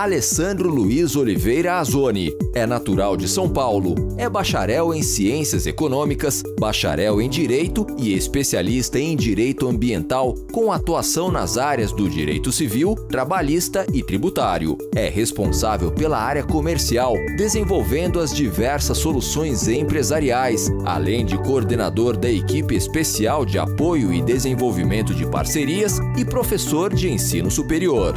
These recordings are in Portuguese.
Alessandro Luiz Oliveira Azzoni é natural de São Paulo, é bacharel em Ciências Econômicas, bacharel em Direito e especialista em Direito Ambiental, com atuação nas áreas do Direito Civil, Trabalhista e Tributário. É responsável pela área comercial, desenvolvendo as diversas soluções empresariais, além de coordenador da equipe especial de apoio e desenvolvimento de parcerias e professor de ensino superior.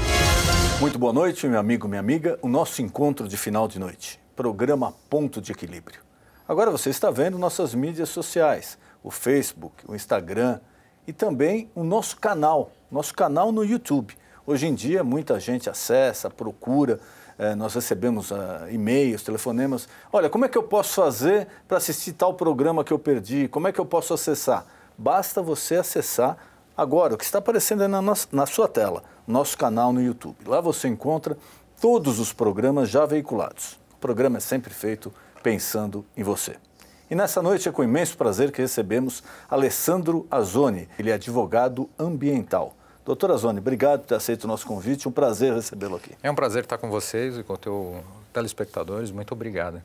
Muito boa noite, meu amigo, minha amiga. O nosso encontro de final de noite, programa Ponto de Equilíbrio. Agora você está vendo nossas mídias sociais, o Facebook, o Instagram e também o nosso canal no YouTube. Hoje em dia muita gente acessa, procura, nós recebemos e-mails, telefonemas. Olha, como é que eu posso fazer para assistir tal programa que eu perdi? Como é que eu posso acessar? Basta você acessar agora, o que está aparecendo aí na sua tela, nosso canal no YouTube. Lá você encontra todos os programas já veiculados. O programa é sempre feito pensando em você. E nessa noite é com imenso prazer que recebemos Alessandro Azzoni. Ele é advogado ambiental. Doutor Azzoni, obrigado por ter aceito o nosso convite. Um prazer recebê-lo aqui. É um prazer estar com vocês e com os telespectadores. Muito obrigado.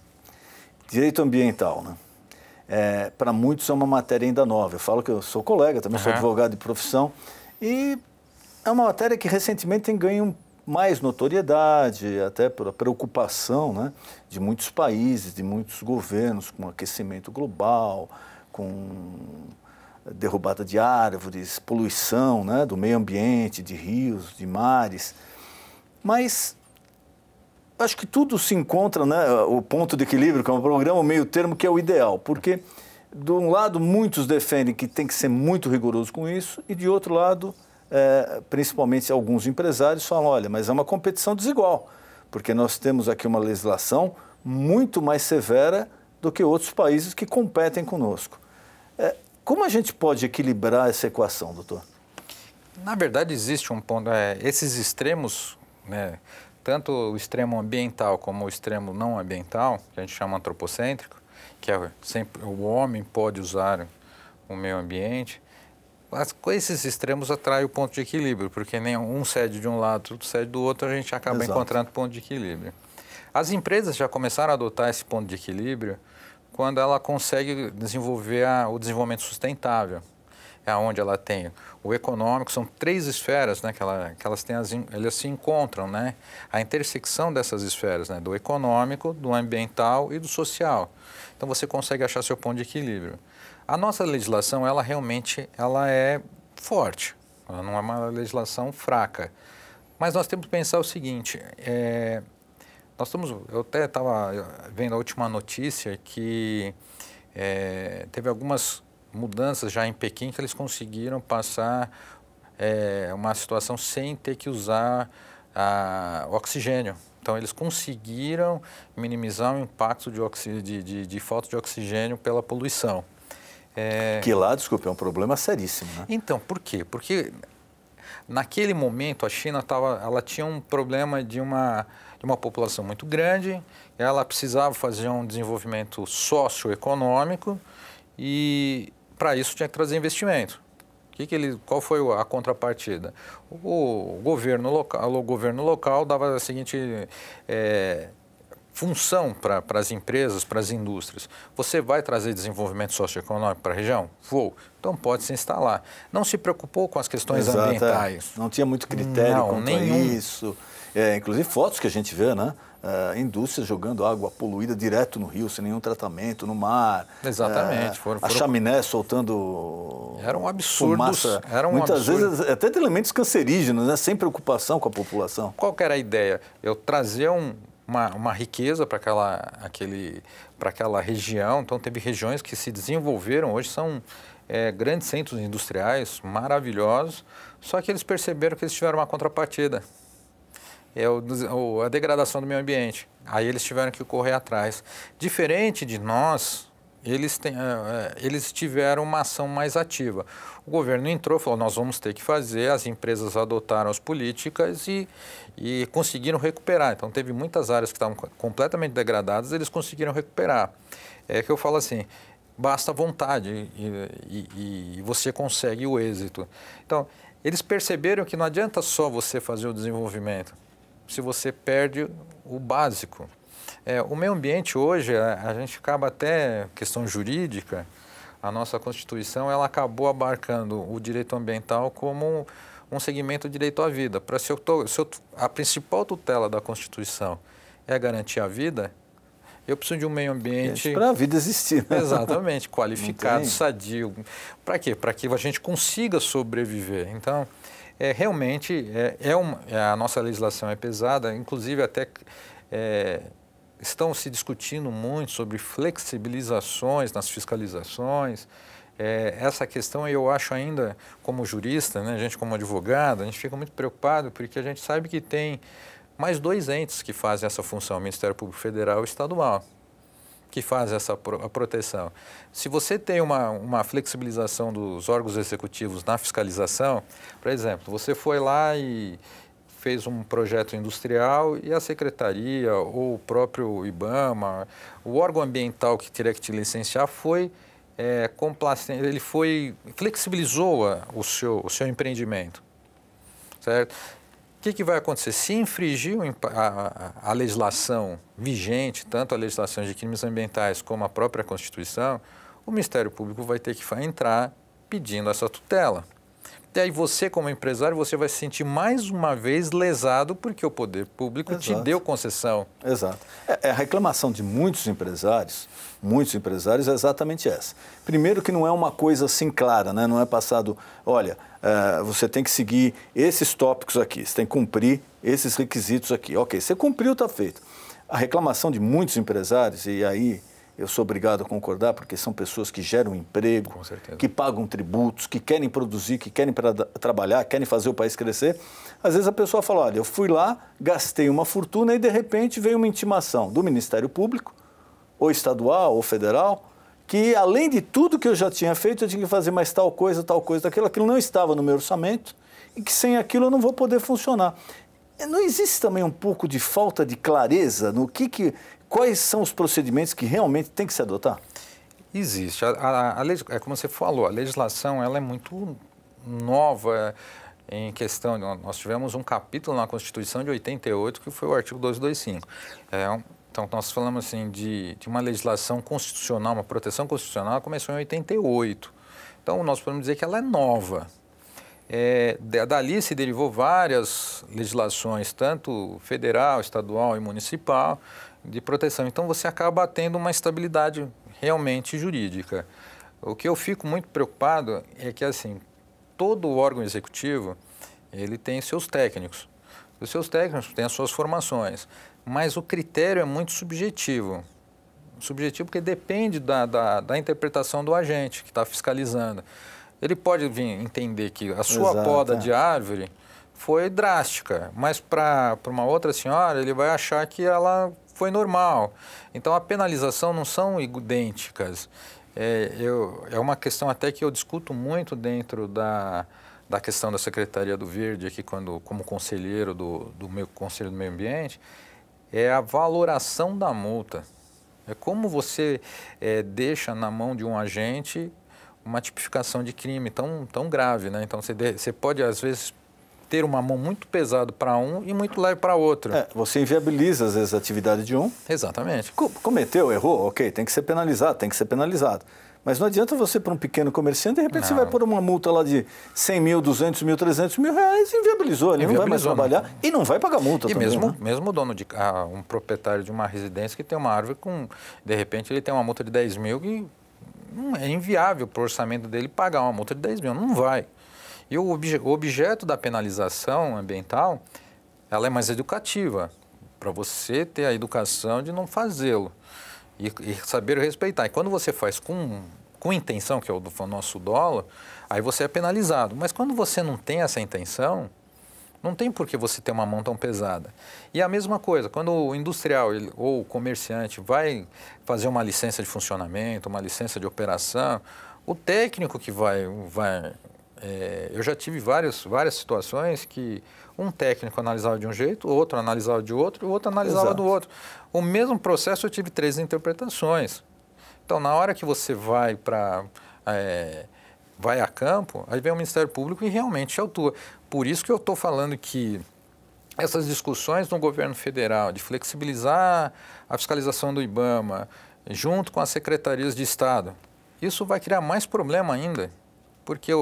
Direito ambiental, né? Para muitos é uma matéria ainda nova. Eu falo que eu sou colega, também sou advogado de profissão. E é uma matéria que recentemente tem ganho mais notoriedade, até pela preocupação, né, de muitos países, de muitos governos com aquecimento global, com derrubada de árvores, poluição, né, do meio ambiente, de rios, de mares. Mas acho que tudo se encontra, né, o ponto de equilíbrio, que é um programa, o meio termo, que é o ideal, porque de um lado muitos defendem que tem que ser muito rigoroso com isso e de outro lado, principalmente alguns empresários falam, olha, mas é uma competição desigual, porque nós temos aqui uma legislação muito mais severa do que outros países que competem conosco. Como a gente pode equilibrar essa equação, doutor? Na verdade existe um ponto, esses extremos, né, tanto o extremo ambiental como o extremo não ambiental, que a gente chama antropocêntrico, que é sempre o homem pode usar o meio ambiente, com esses extremos atrai o ponto de equilíbrio, porque nem um cede de um lado, outro cede do outro, a gente acaba encontrando ponto de equilíbrio. As empresas já começaram a adotar esse ponto de equilíbrio quando ela consegue desenvolver o desenvolvimento sustentável. É onde ela tem o econômico, são três esferas, né, que elas se encontram, né, a intersecção dessas esferas, né, do econômico, do ambiental e do social. Então você consegue achar seu ponto de equilíbrio. A nossa legislação, ela realmente é forte, ela não é uma legislação fraca. Mas nós temos que pensar o seguinte, eu até estava vendo a última notícia que teve algumas mudanças já em Pequim que eles conseguiram passar uma situação sem ter que usar oxigênio. Então, eles conseguiram minimizar o impacto de falta de oxigênio pela poluição. Que lá, desculpe, é um problema seríssimo, né? Então, por quê? Porque naquele momento a China ela tinha um problema de uma população muito grande, ela precisava fazer um desenvolvimento socioeconômico e para isso tinha que trazer investimento. Qual foi a contrapartida? O governo local dava a seguinte função para as empresas, para as indústrias. Você vai trazer desenvolvimento socioeconômico para a região? Vou. Então pode se instalar. Não se preocupou com as questões ambientais. Não tinha muito critério quanto a isso. Inclusive fotos que a gente vê, né? Indústrias jogando água poluída direto no rio, sem nenhum tratamento, no mar. Exatamente. A chaminé soltando era um absurdo. Fumaça, muitas vezes até de elementos cancerígenos, né? Sem preocupação com a população. Qual que era a ideia? Eu trazer uma riqueza para aquela região. Então teve regiões que se desenvolveram, hoje são grandes centros industriais maravilhosos, só que eles perceberam que eles tiveram uma contrapartida. A degradação do meio ambiente. Aí eles tiveram que correr atrás. Diferente de nós, eles tiveram uma ação mais ativa. O governo entrou e falou, nós vamos ter que fazer, as empresas adotaram as políticas e conseguiram recuperar. Então, teve muitas áreas que estavam completamente degradadas, eles conseguiram recuperar. É que eu falo assim, basta vontade e você consegue o êxito. Então, eles perceberam que não adianta só você fazer o desenvolvimento. se você perde o básico. O meio ambiente hoje, a gente acaba até, questão jurídica, a nossa Constituição ela acabou abarcando o direito ambiental como um segmento de direito à vida. A principal tutela da Constituição é garantir a vida, eu preciso de um meio ambiente... Para a vida existir. Né? Exatamente, qualificado, sadio. Para quê? Para que a gente consiga sobreviver. Então, realmente, a nossa legislação é pesada, inclusive até... estão se discutindo muito sobre flexibilizações nas fiscalizações. Essa questão eu acho ainda, como jurista, né, a gente como advogado, a gente fica muito preocupado porque a gente sabe que tem mais 2 entes que fazem essa função, o Ministério Público Federal e Estadual, que fazem a proteção. Se você tem uma flexibilização dos órgãos executivos na fiscalização, por exemplo, você foi lá e fez um projeto industrial e a secretaria ou o próprio IBAMA, o órgão ambiental que teria que te licenciar foi complacente, ele flexibilizou o seu empreendimento, certo? O que vai acontecer? Se infringir a legislação vigente, tanto a legislação de crimes ambientais como a própria Constituição, o Ministério Público vai ter que entrar pedindo essa tutela. E aí você, como empresário, você vai se sentir mais uma vez lesado porque o poder público te deu concessão. Exato. A reclamação de muitos empresários é exatamente essa. Primeiro que não é uma coisa assim clara, né? Não é passado, olha, você tem que seguir esses tópicos aqui, você tem que cumprir esses requisitos aqui. Ok, você cumpriu, está feito. A reclamação de muitos empresários, e aí... eu sou obrigado a concordar, porque são pessoas que geram emprego, que pagam tributos, que querem produzir, que querem trabalhar, querem fazer o país crescer. Às vezes a pessoa fala, olha, eu fui lá, gastei uma fortuna e de repente veio uma intimação do Ministério Público, ou estadual, ou federal, que além de tudo que eu já tinha feito, eu tinha que fazer mais tal coisa, aquilo não estava no meu orçamento e que sem aquilo eu não vou poder funcionar. Não existe também um pouco de falta de clareza no quais são os procedimentos que realmente tem que se adotar? Existe. Como você falou, a legislação ela é muito nova em questão. Nós tivemos um capítulo na Constituição de 88, que foi o artigo 225. Então, nós falamos assim de uma legislação constitucional, uma proteção constitucional, começou em 88. Então, nós podemos dizer que ela é nova. Dali se derivou várias legislações, tanto federal, estadual e municipal, de proteção. Então, você acaba tendo uma estabilidade realmente jurídica. O que eu fico muito preocupado é que, assim, todo órgão executivo, ele tem seus técnicos. Os seus técnicos têm as suas formações, mas o critério é muito subjetivo. Subjetivo porque depende da interpretação do agente que está fiscalizando. Ele pode vir entender que a sua poda de árvore foi drástica, mas para uma outra senhora, ele vai achar que ela foi normal. Então, a penalização não são idênticas. É uma questão até que eu discuto muito dentro da questão da Secretaria do Verde, aqui como conselheiro do meu Conselho do Meio Ambiente, é a valoração da multa. É como você deixa na mão de um agente uma tipificação de crime tão grave, né? Então, você pode, às vezes, ter uma mão muito pesada para um e muito leve para outro. Você inviabiliza, às vezes, a atividade de um. Exatamente. Cometeu, errou, ok, tem que ser penalizado. Mas não adianta você, para um pequeno comerciante, de repente você vai pôr uma multa lá de 100 mil, 200 mil, 300 mil reais, inviabilizou, ele não vai mais trabalhar e não vai pagar multa também. Mesmo o dono um proprietário de uma residência que tem uma árvore de repente, ele tem uma multa de 10 mil que é inviável para o orçamento dele pagar uma multa de 10 mil, não vai. E o objeto da penalização ambiental, ela é mais educativa, para você ter a educação de não fazê-lo e saber respeitar. E quando você faz com intenção, que é o nosso dolo, aí você é penalizado. Mas quando você não tem essa intenção, não tem por que você ter uma mão tão pesada. E a mesma coisa, quando o industrial ou o comerciante vai fazer uma licença de funcionamento, uma licença de operação, o técnico que eu já tive várias situações que um técnico analisava de um jeito, o outro analisava de outro e o outro analisava do outro. O mesmo processo eu tive 3 interpretações. Então, na hora que você vai a campo, aí vem o Ministério Público e realmente autua. Por isso que eu estou falando que essas discussões no governo federal de flexibilizar a fiscalização do IBAMA junto com as secretarias de Estado, isso vai criar mais problema ainda, porque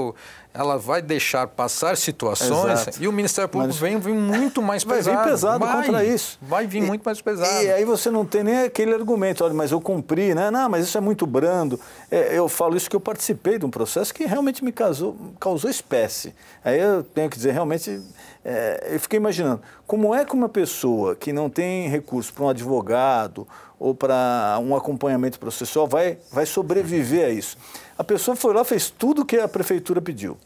ela vai deixar passar situações. Exato. E o Ministério Público vem muito mais pesado. Vai vir pesado contra isso. Vai vir muito mais pesado. E aí você não tem nem aquele argumento, olha, mas eu cumpri, né? Não, mas isso é muito brando. Eu falo isso que eu participei de um processo que realmente me causou espécie. Aí eu tenho que dizer, realmente, eu fiquei imaginando, como é que uma pessoa que não tem recurso para um advogado ou para um acompanhamento processual vai sobreviver a isso? A pessoa foi lá, fez tudo que a prefeitura pediu,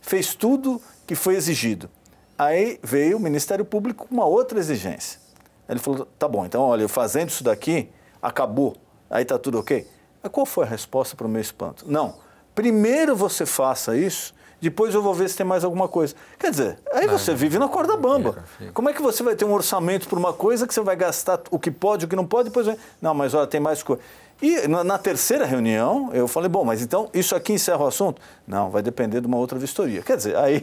fez tudo que foi exigido. Aí veio o Ministério Público com uma outra exigência. Ele falou, tá bom, então, olha, eu fazendo isso daqui, acabou, aí tá tudo ok. Mas qual foi a resposta para o meu espanto? Não, primeiro você faça isso, depois eu vou ver se tem mais alguma coisa. Quer dizer, aí você vive na corda bamba. Como é que você vai ter um orçamento para uma coisa que você vai gastar o que pode, o que não pode, depois vai... Não, mas olha, tem mais coisa. E na terceira reunião, eu falei, bom, mas então isso aqui encerra o assunto? Não, vai depender de uma outra vistoria. Quer dizer, aí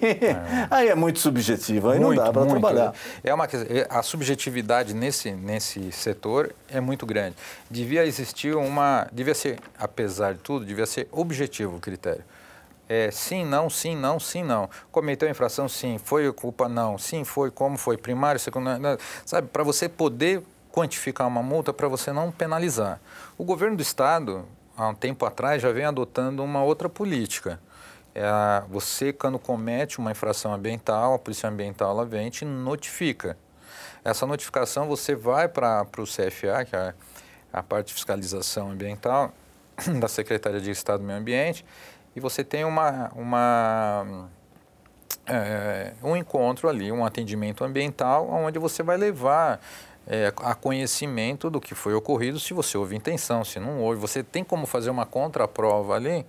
é muito subjetivo, aí não dá para trabalhar. A subjetividade nesse setor é muito grande. Devia ser, apesar de tudo, devia ser objetivo o critério. Sim, não, sim, não, sim, não. Cometeu infração? Sim. Foi culpa? Não. Sim, foi. Como foi? Primário, secundário? Sabe, para você poder quantificar uma multa, para você não penalizar. O governo do Estado, há um tempo atrás, já vem adotando uma outra política. Você, quando comete uma infração ambiental, a Polícia Ambiental ela vem e te notifica. Essa notificação você vai para o CFA, que é a parte de fiscalização ambiental da Secretaria de Estado do Meio Ambiente, e você tem um encontro ali, um atendimento ambiental, onde você vai levar a conhecimento do que foi ocorrido, se você houve intenção, se não houve. Você tem como fazer uma contraprova ali,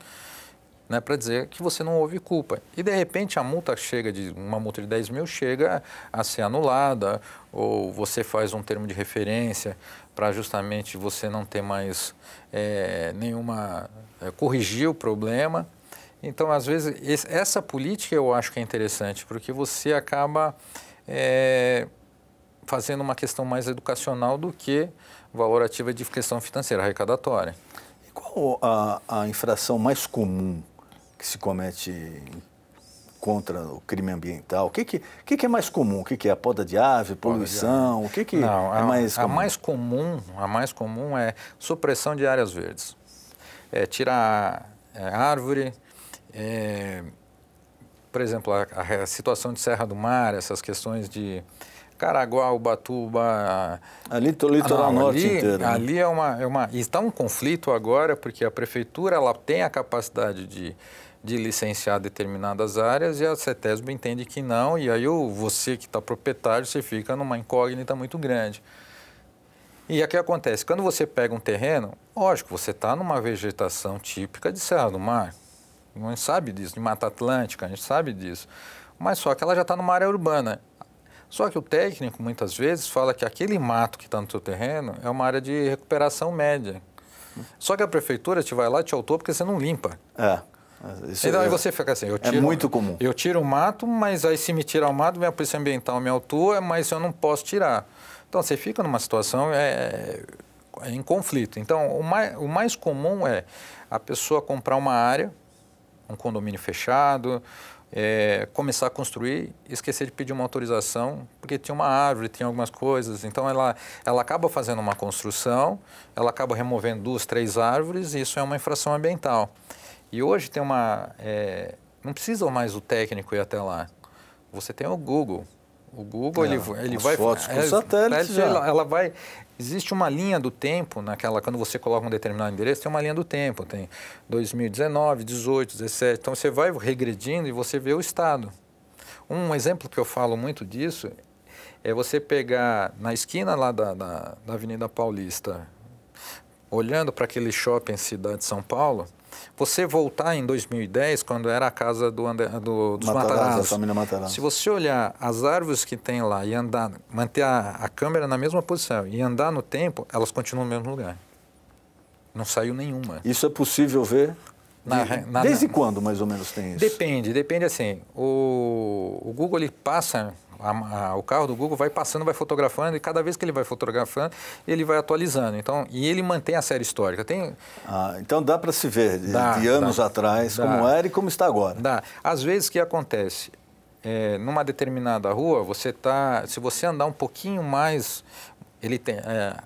né, para dizer que você não houve culpa. E, de repente, uma multa de 10 mil chega a ser anulada, ou você faz um termo de referência para justamente você não ter mais corrigir o problema. Então, às vezes, essa política eu acho que é interessante, porque você acaba fazendo uma questão mais educacional do que valorativa de questão financeira, arrecadatória. E qual a infração mais comum que se comete contra o crime ambiental? O que é mais comum? O que é a poda de ave, poluição? O que Não, é mais comum? A mais comum é supressão de áreas verdes. Tirar árvore, por exemplo, a situação de Serra do Mar, essas questões de Caraguá, Ubatuba... Litoral norte inteiro. Ali está um conflito agora, porque a prefeitura ela tem a capacidade de licenciar determinadas áreas e a CETESB entende que não, e aí você que está proprietário, você fica numa incógnita muito grande. E o que acontece? Quando você pega um terreno, lógico, você está numa vegetação típica de Serra do Mar, a gente sabe disso, de Mata Atlântica, a gente sabe disso, mas só que ela já está numa área urbana. Só que o técnico, muitas vezes, fala que aquele mato que está no seu terreno é uma área de recuperação média. Só que a prefeitura te vai lá e te autua porque você não limpa. Então aí você fica assim, é muito comum. Eu tiro o mato, mas aí se me tirar o mato, vem a Polícia Ambiental me autua, mas eu não posso tirar. Então você fica numa situação em conflito. Então o mais comum é a pessoa comprar uma área, um condomínio fechado, começar a construir e esquecer de pedir uma autorização, porque tinha uma árvore, tinha algumas coisas. Então ela acaba fazendo uma construção, ela acaba removendo 2, 3 árvores e isso é uma infração ambiental. E hoje tem não precisa mais o técnico ir até lá. Você tem o Google. O Google ele vai... fotos com satélite já. Existe uma linha do tempo, quando você coloca um determinado endereço, tem uma linha do tempo, tem 2019, 18, 17, então você vai regredindo e você vê o estado. Um exemplo que eu falo muito disso é você pegar na esquina lá da Avenida Paulista, olhando para aquele shopping Cidade de São Paulo, você voltar em 2010, quando era a casa dos Matarazzo, família Matarazzo. Se você olhar as árvores que tem lá e andar, manter a câmera na mesma posição e andar no tempo, elas continuam no mesmo lugar. Não saiu nenhuma. Isso é possível ver? Desde quando, mais ou menos, tem isso? Depende assim. O Google ele passa O carro do Google vai passando, vai fotografando, e cada vez que ele vai fotografando, ele vai atualizando. Então, e ele mantém a série histórica. Então dá para se ver de anos atrás como era e como está agora. Dá. Às vezes o que acontece? Numa determinada rua, se você andar um pouquinho mais, ele tem,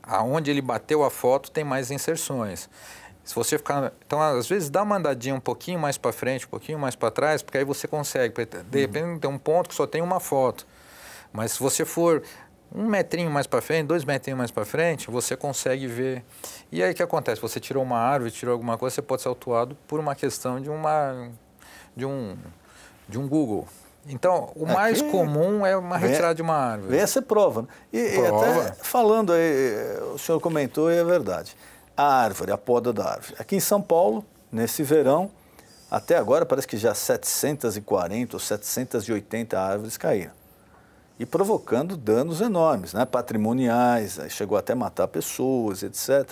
aonde ele bateu a foto tem mais inserções. Se você ficar, então às vezes dá uma andadinha um pouquinho mais para frente, um pouquinho mais para trás, porque aí você consegue. De repente tem um ponto que só tem uma foto, mas se você for 1 metrinho mais para frente, 2 metrinhos mais para frente, você consegue ver. E aí o que acontece? Você tirou uma árvore, tirou alguma coisa, você pode ser autuado por uma questão de um Google. Então, o mais comum é uma retirada de uma árvore. Vem essa prova. Né? E até falando aí, o senhor comentou e é verdade. A árvore, a poda da árvore. Aqui em São Paulo, nesse verão, até agora parece que já 740 ou 780 árvores caíram. E provocando danos enormes, né? Patrimoniais, chegou até a matar pessoas, etc.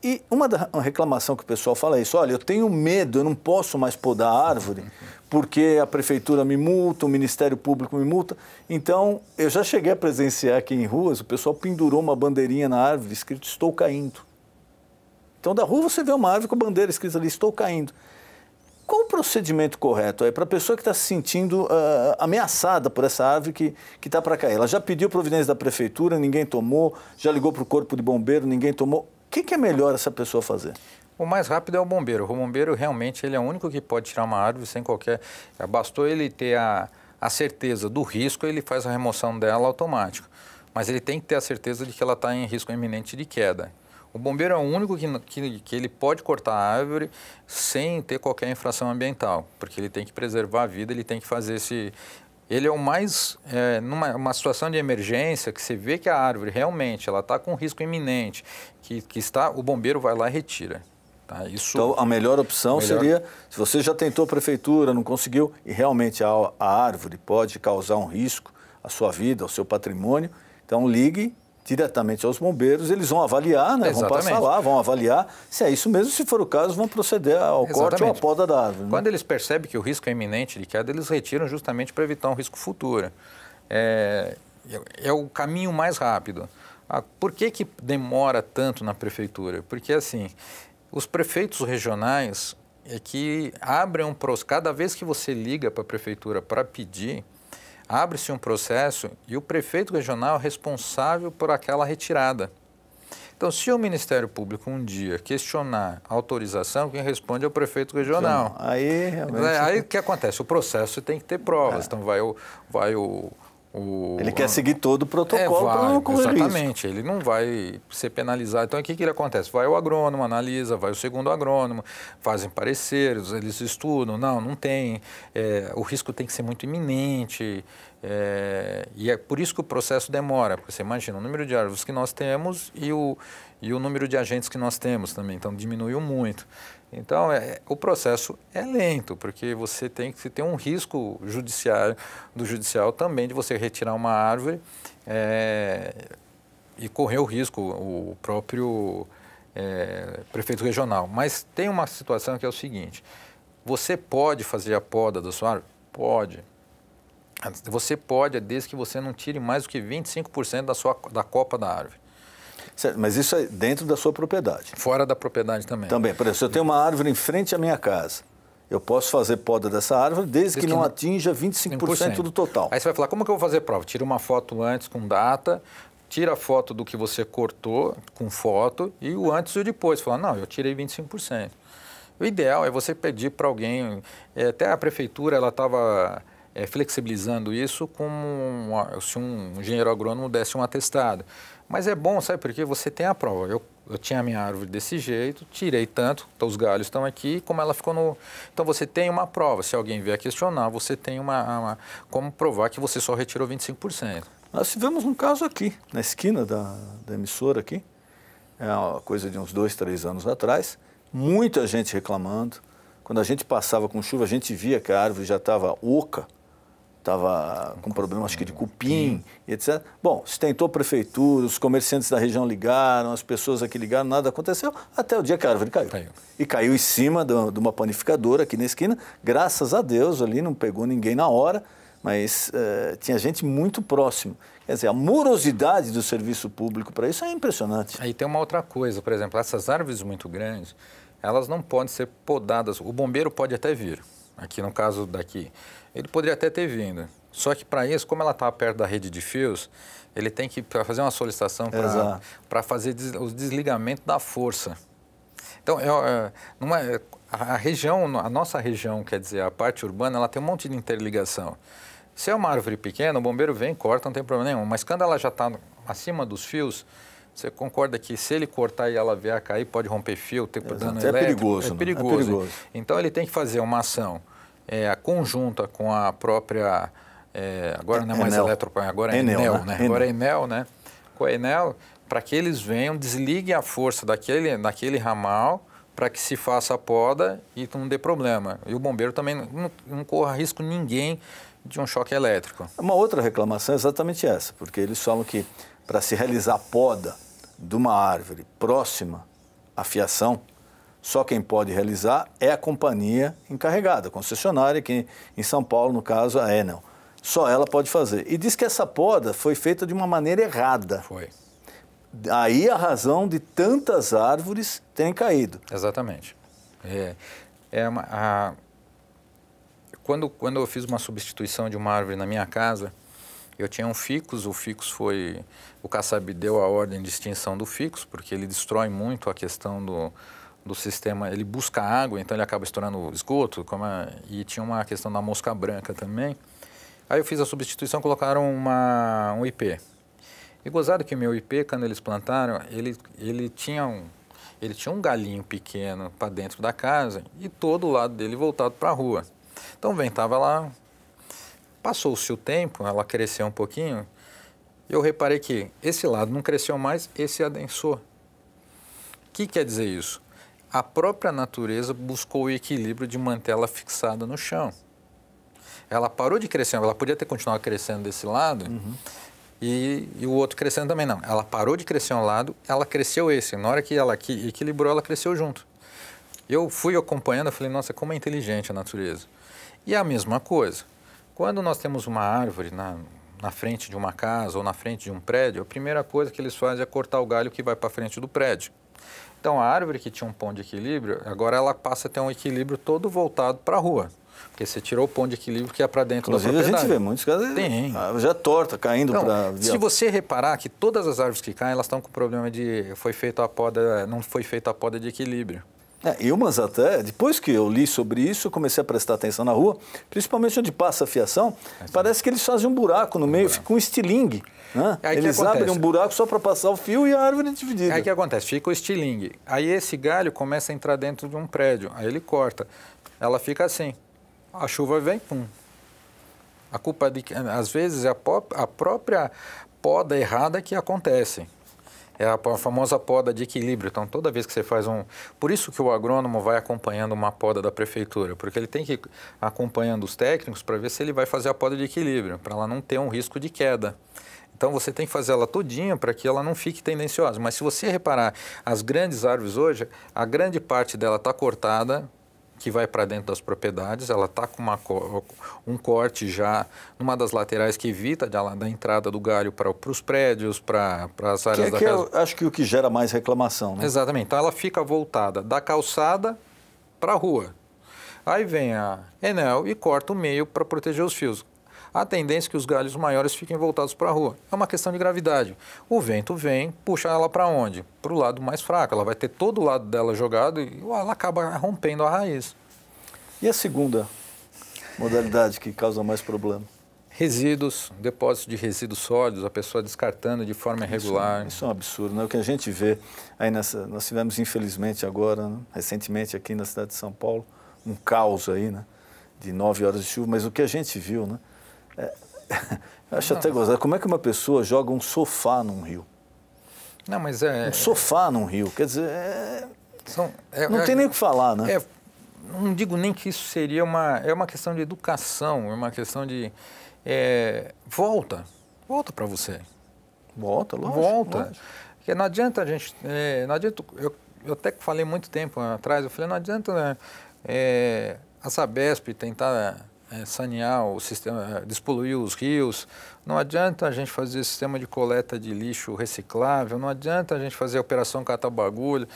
E uma reclamação que o pessoal fala é isso: olha, eu tenho medo, eu não posso mais podar a árvore, porque a prefeitura me multa, o Ministério Público me multa. Então, eu já cheguei a presenciar aqui em ruas, o pessoal pendurou uma bandeirinha na árvore escrito "Estou caindo". Então, da rua você vê uma árvore com a bandeira escrita ali "Estou caindo". Qual o procedimento correto aí para a pessoa que está se sentindo ameaçada por essa árvore que está para cair? Ela já pediu providência da prefeitura, ninguém tomou, já ligou para o corpo de bombeiro, ninguém tomou. O que é melhor essa pessoa fazer? O mais rápido é o bombeiro. O bombeiro realmente ele é o único que pode tirar uma árvore sem qualquer... Bastou ele ter a certeza do risco, ele faz a remoção dela automático. Mas ele tem que ter a certeza de que ela está em risco iminente de queda. O bombeiro é o único que ele pode cortar a árvore sem ter qualquer infração ambiental, porque ele tem que preservar a vida, ele tem que fazer esse... Ele é o mais, numa situação de emergência, que você vê que a árvore realmente ela está com risco imenente, o bombeiro vai lá e retira. Tá? Então, a melhor opção seria, se você já tentou a prefeitura, não conseguiu, e realmente a árvore pode causar um risco à sua vida, ao seu patrimônio, então ligue diretamente aos bombeiros, eles vão avaliar, né? Vão passar lá, vão avaliar se é isso mesmo, se for o caso, vão proceder ao corte ou à poda da árvore. Né? Quando eles percebem que o risco é iminente de queda, eles retiram justamente para evitar um risco futuro. É o caminho mais rápido. Por que demora tanto na prefeitura? Porque, assim, os prefeitos regionais é que abrem um processo, cada vez que você liga para a prefeitura para pedir, abre-se um processo e o prefeito regional é responsável por aquela retirada. Então, se o Ministério Público um dia questionar a autorização, quem responde é o prefeito regional. Aí, realmente... Aí o que acontece? O processo tem que ter provas. Então, ele quer seguir todo o protocolo para não correr risco. Exatamente, ele não vai ser penalizado. Então, o que acontece? Vai o agrônomo, analisa, vai o segundo agrônomo, fazem pareceres, eles estudam, não tem, o risco tem que ser muito iminente, e é por isso que o processo demora, porque você imagina o número de árvores que nós temos e o número de agentes que nós temos também, então diminuiu muito. Então, o processo é lento, porque você tem que ter um risco judicial também de você retirar uma árvore e correr o risco, o próprio prefeito regional. Mas tem uma situação que é o seguinte: você pode fazer a poda da sua árvore? Pode. Você pode, desde que você não tire mais do que 25% da copa da árvore. Certo, mas isso é dentro da sua propriedade? Fora da propriedade também. Também. Por exemplo, se eu tenho uma árvore em frente à minha casa, eu posso fazer poda dessa árvore desde que não atinja 25% do total. Aí você vai falar, como que eu vou fazer prova? Tira uma foto antes com data, tira a foto do que você cortou com foto e o antes e o depois. Fala, não, eu tirei 25%. O ideal é você pedir para alguém, até a prefeitura ela estava flexibilizando isso como se um engenheiro agrônomo desse um atestado. Mas é bom, sabe, porque você tem a prova. Eu tinha a minha árvore desse jeito, tirei tanto, então os galhos estão aqui, como ela ficou no... Então você tem uma prova, se alguém vier questionar, você tem como provar que você só retirou 25%. Nós tivemos um caso aqui, na esquina da emissora aqui, é uma coisa de uns 2, 3 anos atrás, muita gente reclamando. Quando a gente passava com chuva, a gente via que a árvore já estava oca, estava com problema, acho que de cupim, e etc. Bom, se tentou a prefeitura, os comerciantes da região ligaram, as pessoas aqui ligaram, nada aconteceu, até o dia que a árvore caiu. E caiu em cima de uma panificadora aqui na esquina, graças a Deus, ali não pegou ninguém na hora, mas tinha gente muito próxima. Quer dizer, a morosidade do serviço público para isso é impressionante. Aí tem uma outra coisa, por exemplo, essas árvores muito grandes, elas não podem ser podadas. O bombeiro pode até vir, aqui no caso daqui, ele poderia até ter vindo. Só que para isso, como ela está perto da rede de fios, ele tem que fazer uma solicitação para fazer o desligamento da força. Então, a nossa região, quer dizer, a parte urbana, ela tem um monte de interligação. Se é uma árvore pequena, o bombeiro vem, corta, não tem problema nenhum. Mas quando ela já está acima dos fios, você concorda que se ele cortar e ela vier a cair, pode romper fio, ter dano elétrico? É perigoso. É perigoso. É perigoso. Então, ele tem que fazer uma ação conjunta com a própria... agora não é mais Eletroplan, agora é Enel, né? Agora é Enel, né? Com a Enel, para que eles venham, desliguem a força daquele ramal para que se faça a poda e não dê problema. E o bombeiro também não corra risco ninguém de um choque elétrico. Uma outra reclamação é exatamente essa, porque eles falam que para se realizar a poda de uma árvore próxima à fiação, só quem pode realizar é a companhia encarregada, a concessionária, aqui em São Paulo, no caso, a Enel. Só ela pode fazer. E diz que essa poda foi feita de uma maneira errada. Foi. Aí a razão de tantas árvores terem caído. Exatamente. Quando eu fiz uma substituição de uma árvore na minha casa, eu tinha um ficus, o CASAB deu a ordem de extinção do ficus, porque ele destrói muito a questão do sistema, ele busca água, então ele acaba estourando esgoto, e tinha uma questão da mosca branca também. Aí eu fiz a substituição, colocaram um IP. E gozado que o meu IP, quando eles plantaram, ele tinha um galinho pequeno para dentro da casa e todo o lado dele voltado para a rua. Então ventava lá, passou-se o tempo, ela cresceu um pouquinho, e eu reparei que esse lado não cresceu mais, esse adensou. O que quer dizer isso? A própria natureza buscou o equilíbrio de manter ela fixada no chão. Ela parou de crescer, ela podia ter continuado crescendo desse lado, e o outro crescendo também não. Ela parou de crescer um lado, ela cresceu esse. Na hora que ela equilibrou, ela cresceu junto. Eu fui acompanhando, eu falei, nossa, como é inteligente a natureza. E a mesma coisa, quando nós temos uma árvore na frente de uma casa ou na frente de um prédio, a primeira coisa que eles fazem é cortar o galho que vai para frente do prédio. Então, a árvore que tinha um ponto de equilíbrio, agora ela passa a ter um equilíbrio todo voltado para a rua. Porque você tirou o ponto de equilíbrio que é para dentro da propriedade. Inclusive, a gente vê muitos casos já torta, caindo para... Se você reparar que todas as árvores que caem, elas estão com problema de... não foi feita a poda de equilíbrio. E umas até, depois que eu li sobre isso, eu comecei a prestar atenção na rua, principalmente onde passa a fiação, parece que eles fazem um buraco no meio, fica um estilingue. Né? Eles abrem um buraco só para passar o fio e a árvore é dividida. Aí o que acontece? Fica o estilingue. Aí esse galho começa a entrar dentro de um prédio, aí ele corta. Ela fica assim. A chuva vem, pum. A culpa, às vezes, é a própria poda errada que acontece. É a famosa poda de equilíbrio. Então, toda vez que você faz Por isso que o agrônomo vai acompanhando uma poda da prefeitura, porque ele tem que ir acompanhando os técnicos para ver se ele vai fazer a poda de equilíbrio, para ela não ter um risco de queda. Então, você tem que fazer ela todinha para que ela não fique tendenciosa. Mas se você reparar, as grandes árvores hoje, a grande parte dela está cortada, que vai para dentro das propriedades, ela está com um corte já numa das laterais que evita da entrada do galho para os prédios, para as áreas da casa. Eu acho que o que gera mais reclamação, né? Exatamente. Então, ela fica voltada da calçada para a rua. Aí vem a Enel e corta o meio para proteger os fios. A tendência é que os galhos maiores fiquem voltados para a rua. É uma questão de gravidade. O vento vem, puxa ela para onde? Para o lado mais fraco. Ela vai ter todo o lado dela jogado e ela acaba rompendo a raiz. E a segunda modalidade que causa mais problema? Resíduos, depósito de resíduos sólidos, a pessoa descartando de forma irregular. Isso é um absurdo, né? O que a gente vê aí nós tivemos infelizmente agora, né? Recentemente aqui na cidade de São Paulo, um caos aí, né? De 9 horas de chuva, mas o que a gente viu, né? Eu acho até gozado. Como é que uma pessoa joga um sofá num rio? Não, mas um sofá num rio, quer dizer, não tem nem o que falar, né? Não digo nem que isso seria uma questão de educação, é uma questão de volta para você. Volta, lógico. Volta. Porque não adianta a gente, eu até falei muito tempo atrás, eu falei, não adianta a Sabesp tentar sanear o sistema, despoluir os rios, não adianta a gente fazer sistema de coleta de lixo reciclável, não adianta a gente fazer a operação catar-bagulho,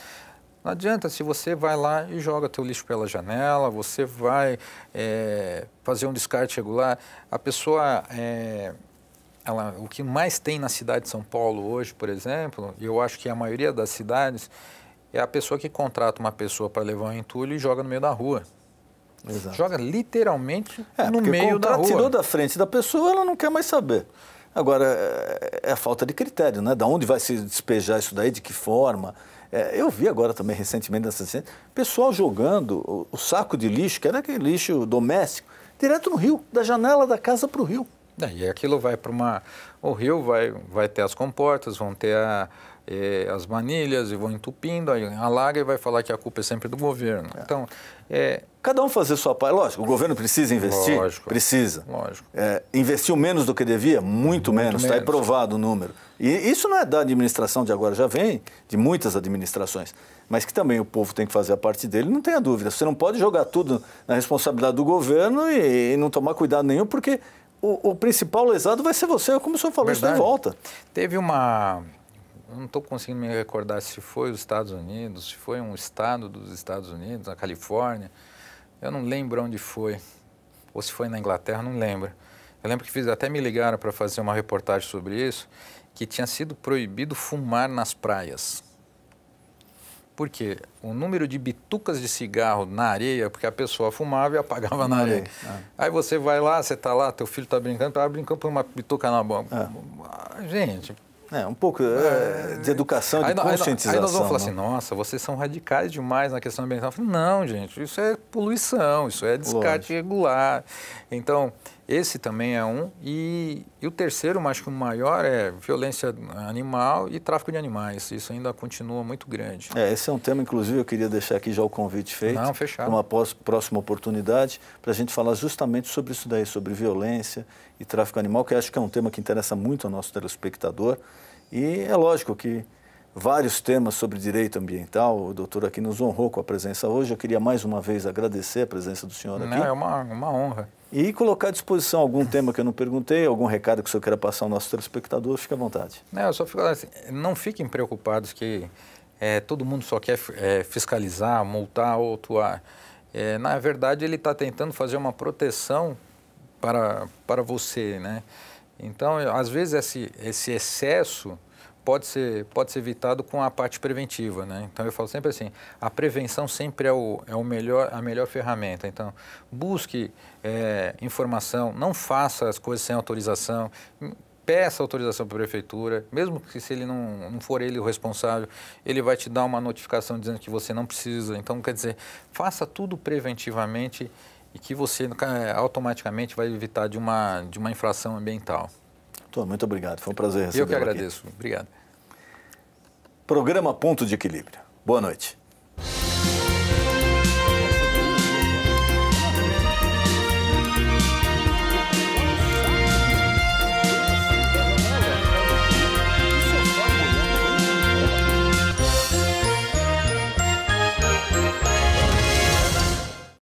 não adianta se você vai lá e joga teu lixo pela janela, você vai fazer um descarte regular. A pessoa, o que mais tem na cidade de São Paulo hoje, por exemplo, e eu acho que a maioria das cidades, é a pessoa que contrata uma pessoa para levar um entulho e joga no meio da rua. Exato. Joga literalmente no meio da rua. Tirou da frente da pessoa, ela não quer mais saber. Agora, é a falta de critério, né? Da onde vai se despejar isso daí, de que forma. Eu vi agora também, recentemente, pessoal jogando o saco de lixo, que era aquele lixo doméstico, direto no rio, da janela da casa para o rio. E aquilo vai para uma... O rio vai ter as comportas, vão ter as manilhas e vão entupindo, aí alaga e vai falar que a culpa é sempre do governo. Então, cada um fazer sua parte. Lógico, o governo precisa investir? Lógico. Precisa. Lógico. Investiu menos do que devia? Muito menos, está aí provado o número. E isso não é da administração de agora, já vem de muitas administrações. Mas que também o povo tem que fazer a parte dele, não tenha dúvida. Você não pode jogar tudo na responsabilidade do governo e não tomar cuidado nenhum, porque o principal lesado vai ser você, como o senhor falou, isso em volta. Teve uma... Eu não estou conseguindo me recordar se foi os Estados Unidos, se foi um estado dos Estados Unidos, a Califórnia. Eu não lembro onde foi. Ou se foi na Inglaterra, não lembro. Eu lembro que até me ligaram para fazer uma reportagem sobre isso, que tinha sido proibido fumar nas praias. Por quê? O número de bitucas de cigarro na areia, porque a pessoa fumava e apagava na areia. Aí você vai lá, você está lá, teu filho está brincando por uma bituca na boca. Gente... um pouco de educação, de conscientização. Aí nós vamos falar assim, nossa, vocês são radicais demais na questão ambiental. Eu falo, não, gente, isso é poluição, isso é descarte regular. Então, esse também é um. E o terceiro, mas acho que o maior, é violência animal e tráfico de animais. Isso ainda continua muito grande. Esse é um tema, inclusive, eu queria deixar aqui já o convite feito. Não, fechado. Uma próxima oportunidade, para a gente falar justamente sobre isso daí, sobre violência e tráfico animal, que acho que é um tema que interessa muito ao nosso telespectador. E é lógico que vários temas sobre direito ambiental, o doutor aqui nos honrou com a presença hoje. Eu queria mais uma vez agradecer a presença do senhor aqui. É uma honra. E colocar à disposição algum tema que eu não perguntei, algum recado que o senhor queira passar ao nosso telespectador, fique à vontade. Eu só fico assim, não fiquem preocupados que todo mundo só quer fiscalizar, multar ou atuar. Na verdade, ele está tentando fazer uma proteção para você, né? Então, às vezes, esse excesso pode ser evitado com a parte preventiva, né? Então, eu falo sempre assim, a prevenção sempre é a melhor ferramenta. Então, busque informação, não faça as coisas sem autorização, peça autorização para a prefeitura, mesmo que se ele não for ele o responsável, ele vai te dar uma notificação dizendo que você não precisa. Então, quer dizer, faça tudo preventivamente e que você automaticamente vai evitar de uma infração ambiental. Muito obrigado, foi um prazer recebê-lo aqui. Eu que agradeço, obrigado. Programa Ponto de Equilíbrio. Boa noite.